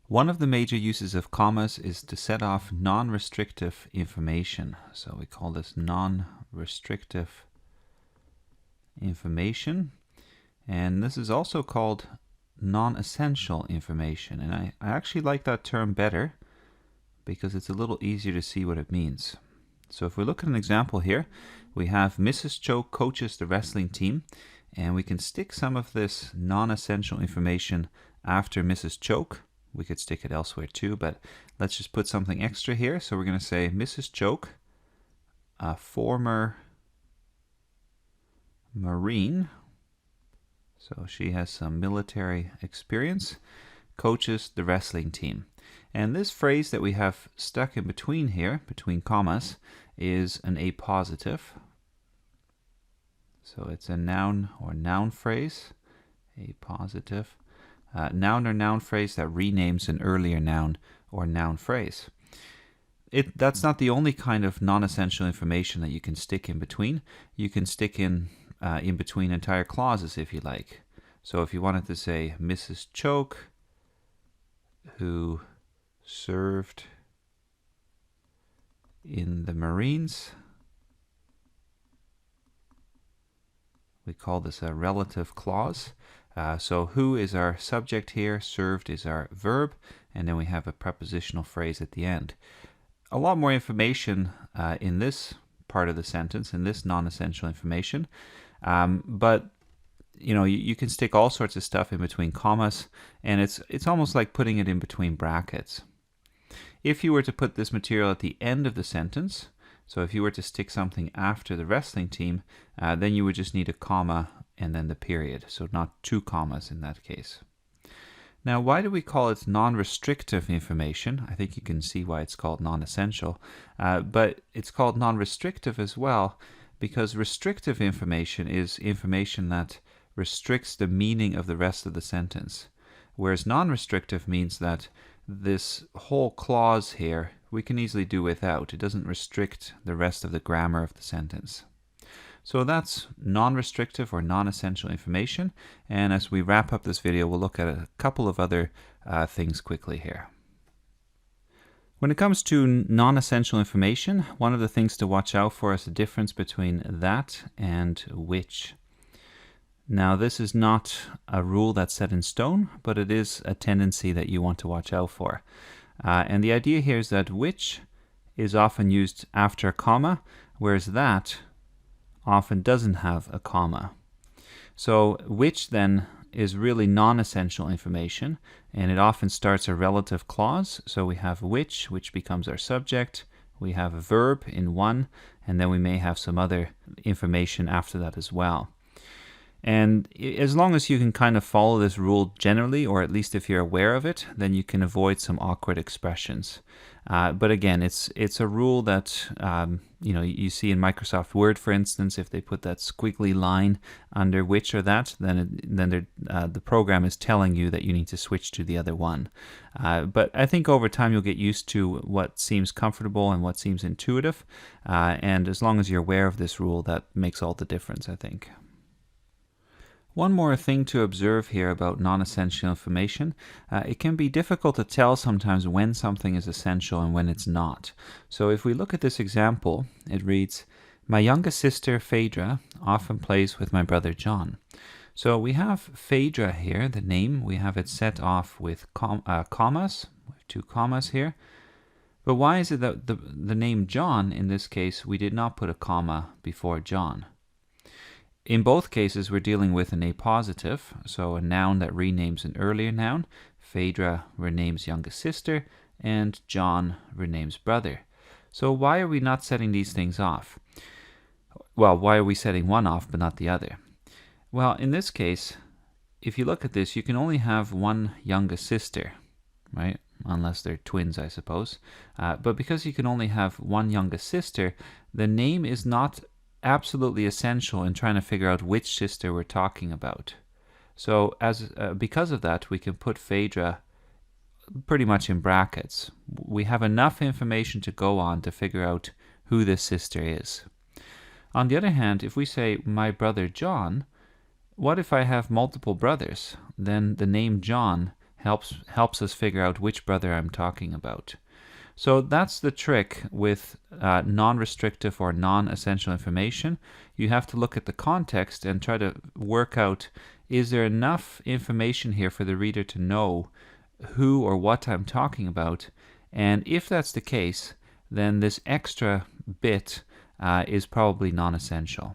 One of the major uses of commas is to set off non-restrictive information. So we call this non-restrictive information. And this is also called non-essential information. And I actually like that term better because it's a little easier to see what it means. So if we look at an example here, we have Mrs. Cho coaches the wrestling team, and we can stick some of this non-essential information after Mrs. Choke. We could stick it elsewhere too, but let's just put something extra here. So we're going to say Mrs. Choke, a former Marine, so she has some military experience, coaches the wrestling team. And this phrase that we have stuck in between here, between commas, is an appositive. So it's a noun or noun phrase, appositive. Noun or noun phrase that renames an earlier noun or noun phrase. That's not the only kind of non-essential information that you can stick in between. You can stick in between entire clauses if you like. So if you wanted to say Mrs. Choke, who served in the Marines, we call this a relative clause. So who is our subject here, served is our verb, and then we have a prepositional phrase at the end. A lot more information in this part of the sentence, in this non-essential information, but you can stick all sorts of stuff in between commas, and it's almost like putting it in between brackets. If you were to put this material at the end of the sentence, so if you were to stick something after the wrestling team, then you would just need a comma and then the period, so not two commas in that case. Now, why do we call it non-restrictive information? I think you can see why it's called non-essential, but it's called non-restrictive as well because restrictive information is information that restricts the meaning of the rest of the sentence, whereas non-restrictive means that this whole clause here we can easily do without. It doesn't restrict the rest of the grammar of the sentence. So that's non-restrictive or non-essential information, and as we wrap up this video we'll look at a couple of other things quickly here. When it comes to non-essential information, one of the things to watch out for is the difference between that and which. Now, this is not a rule that's set in stone, but it is a tendency that you want to watch out for. And the idea here is that which is often used after a comma, whereas that often doesn't have a comma. So which then is really non-essential information, and it often starts a relative clause. So we have which becomes our subject, we have a verb in one, and then we may have some other information after that as well. And as long as you can kind of follow this rule generally, or at least if you're aware of it, then you can avoid some awkward expressions. But again, it's a rule that you see in Microsoft Word, for instance. If they put that squiggly line under which or that, then the program is telling you that you need to switch to the other one. But I think over time you'll get used to what seems comfortable and what seems intuitive. And as long as you're aware of this rule, that makes all the difference, I think. One more thing to observe here about non-essential information. It can be difficult to tell sometimes when something is essential and when it's not. So if we look at this example, it reads, "My youngest sister, Phaedra, often plays with my brother John." So we have Phaedra here, the name. We have it set off with commas, with two commas here. But why is it that the name John, in this case, we did not put a comma before John? In both cases, we're dealing with an appositive, so a noun that renames an earlier noun. Phaedra renames youngest sister, and John renames brother. So why are we not setting these things off? Well, why are we setting one off but not the other? Well, in this case, if you look at this, you can only have one youngest sister, right? Unless they're twins, I suppose. But because you can only have one youngest sister, the name is not absolutely essential in trying to figure out which sister we're talking about. So because of that, we can put Phaedra pretty much in brackets. We have enough information to go on to figure out who this sister is. On the other hand, if we say my brother John, what if I have multiple brothers? Then the name John helps us figure out which brother I'm talking about. So that's the trick with non-restrictive or non-essential information. You have to look at the context and try to work out, is there enough information here for the reader to know who or what I'm talking about? And if that's the case, then this extra bit is probably non-essential.